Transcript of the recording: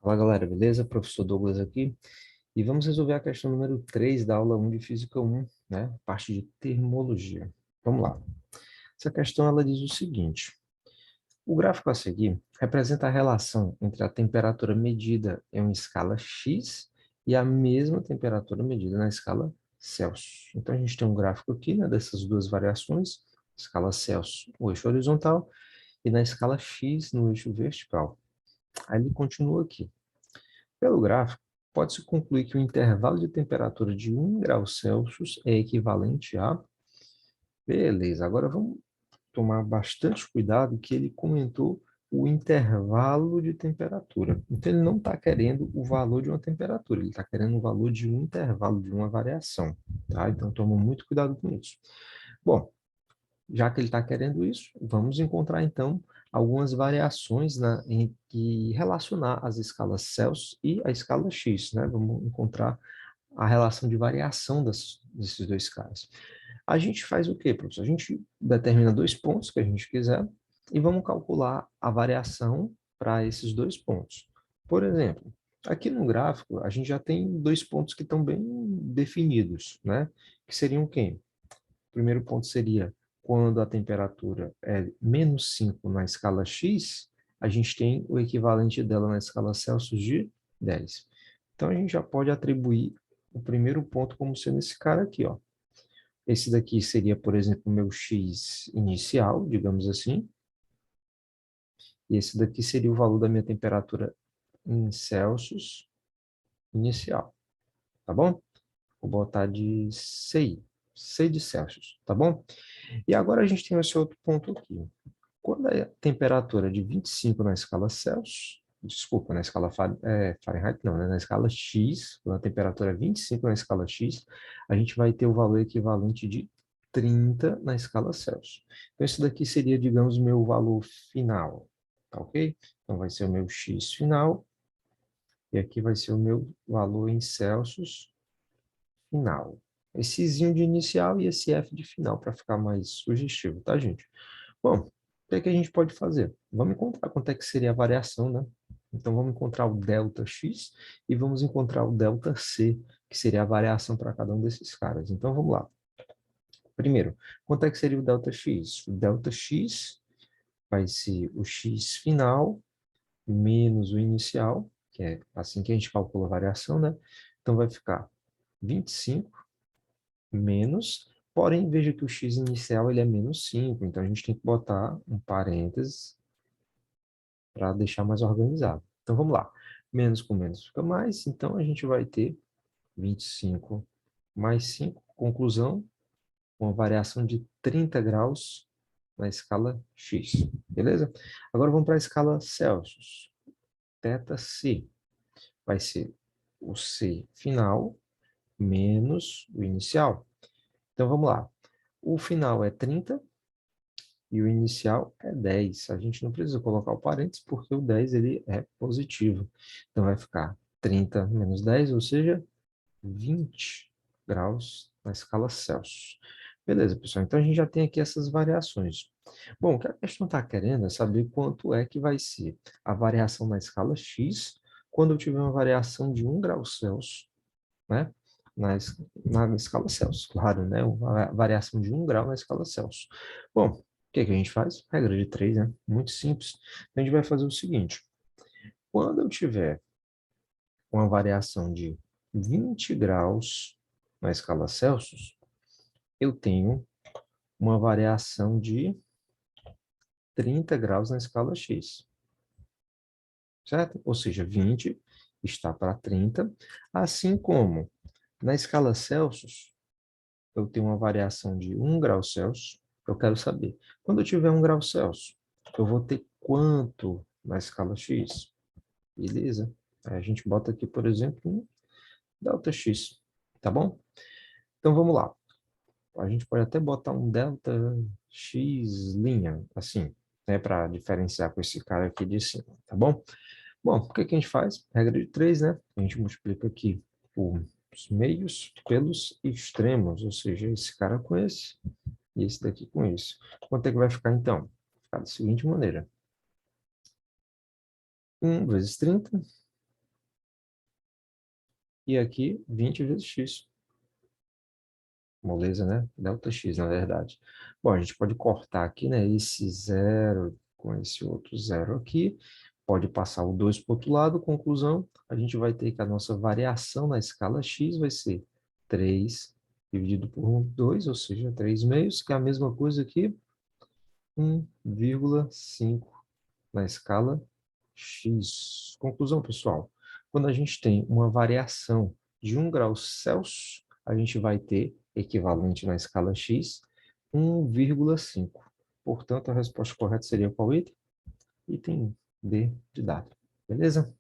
Fala galera, beleza? Professor Douglas aqui. E vamos resolver a questão número 3 da aula 1 de Física 1, né? Parte de termologia. Vamos lá. Essa questão ela diz o seguinte: o gráfico a seguir representa a relação entre a temperatura medida em uma escala X e a mesma temperatura medida na escala Celsius. Então a gente tem um gráfico aqui, né, dessas duas variações, escala Celsius, o eixo horizontal, e na escala X no eixo vertical. Aí ele continua aqui. Pelo gráfico, pode-se concluir que o intervalo de temperatura de 1 grau Celsius é equivalente a... Beleza, agora vamos tomar bastante cuidado que ele comentou o intervalo de temperatura. Então, ele não está querendo o valor de uma temperatura, ele está querendo o valor de um intervalo, de uma variação. Tá? Então, toma muito cuidado com isso. Bom, já que ele está querendo isso, vamos encontrar então algumas variações em que relacionar as escalas Celsius e a escala X, né? Vamos encontrar a relação de variação desses dois caras. A gente faz o quê, professor? A gente determina dois pontos que a gente quiser e vamos calcular a variação para esses dois pontos. Por exemplo, aqui no gráfico, a gente já tem dois pontos que estão bem definidos, né? Que seriam quem? O primeiro ponto seria quando a temperatura é -5 na escala X, a gente tem o equivalente dela na escala Celsius de 10. Então, a gente já pode atribuir o primeiro ponto como sendo esse cara aqui, ó. Esse daqui seria, por exemplo, o meu X inicial, digamos assim, e esse daqui seria o valor da minha temperatura em Celsius inicial, tá bom? Vou botar de CI, C de Celsius, tá bom? E agora a gente tem esse outro ponto aqui. Quando a temperatura é de 25 na escala Celsius, desculpa, na escala Fahrenheit não, né? Na escala X, quando a temperatura é 25 na escala X, a gente vai ter o valor equivalente de 30 na escala Celsius. Então, esse daqui seria, digamos, o meu valor final, tá ok? Então, vai ser o meu X final, e aqui vai ser o meu valor em Celsius final. Esse zinho de inicial e esse F de final, para ficar mais sugestivo, tá, gente? Bom, o que é que a gente pode fazer? Vamos encontrar quanto é que seria a variação, né? Então, vamos encontrar o delta X e vamos encontrar o delta C, que seria a variação para cada um desses caras. Então, vamos lá. Primeiro, quanto é que seria o delta X? O delta X vai ser o X final menos o inicial, que é assim que a gente calcula a variação, né? Então, vai ficar 25 menos, porém, veja que o x inicial ele é -5, então a gente tem que botar um parênteses para deixar mais organizado. Então, vamos lá. Menos com menos fica mais, então a gente vai ter 25 mais 5, conclusão, uma variação de 30 graus na escala X, beleza? Agora vamos para a escala Celsius. Θc vai ser o C final menos o inicial. Então, vamos lá. O final é 30 e o inicial é 10. A gente não precisa colocar o parênteses porque o 10 ele é positivo. Então, vai ficar 30 menos 10, ou seja, 20 graus na escala Celsius. Beleza, pessoal. Então, a gente já tem aqui essas variações. Bom, o que a questão está querendo é saber quanto é que vai ser a variação na escala X quando eu tiver uma variação de 1 grau Celsius, né? Na escala Celsius, claro, né? Uma variação de 1 grau na escala Celsius. Bom, o que que a gente faz? Regra de 3, né? Muito simples. Então, a gente vai fazer o seguinte. Quando eu tiver uma variação de 20 graus na escala Celsius, eu tenho uma variação de 30 graus na escala X, certo? Ou seja, 20 está para 30, assim como na escala Celsius, eu tenho uma variação de 1 grau Celsius, eu quero saber, quando eu tiver 1 grau Celsius, eu vou ter quanto na escala X? Beleza? Aí a gente bota aqui, por exemplo, um delta X, tá bom? Então vamos lá. A gente pode até botar um delta X linha, assim, né, para diferenciar com esse cara aqui de cima, tá bom? Bom, o que que a gente faz? Regra de 3, né? A gente multiplica aqui os meios pelos extremos, ou seja, esse cara com esse e esse daqui com esse. Quanto é que vai ficar, então? Vai ficar da seguinte maneira. 1 vezes 30 E aqui, 20 vezes x. Moleza, né? Delta x, na verdade. Bom, a gente pode cortar aqui, né? Esse zero com esse outro zero aqui. Pode passar o 2 para o outro lado. Conclusão, a gente vai ter que a nossa variação na escala x vai ser 3 dividido por 2, ou seja, 3 meios, que é a mesma coisa que 1,5 na escala x. Conclusão, pessoal, quando a gente tem uma variação de 1 grau Celsius, a gente vai ter, equivalente na escala x, 1,5. Portanto, a resposta correta seria qual item? Item D de dado. Beleza?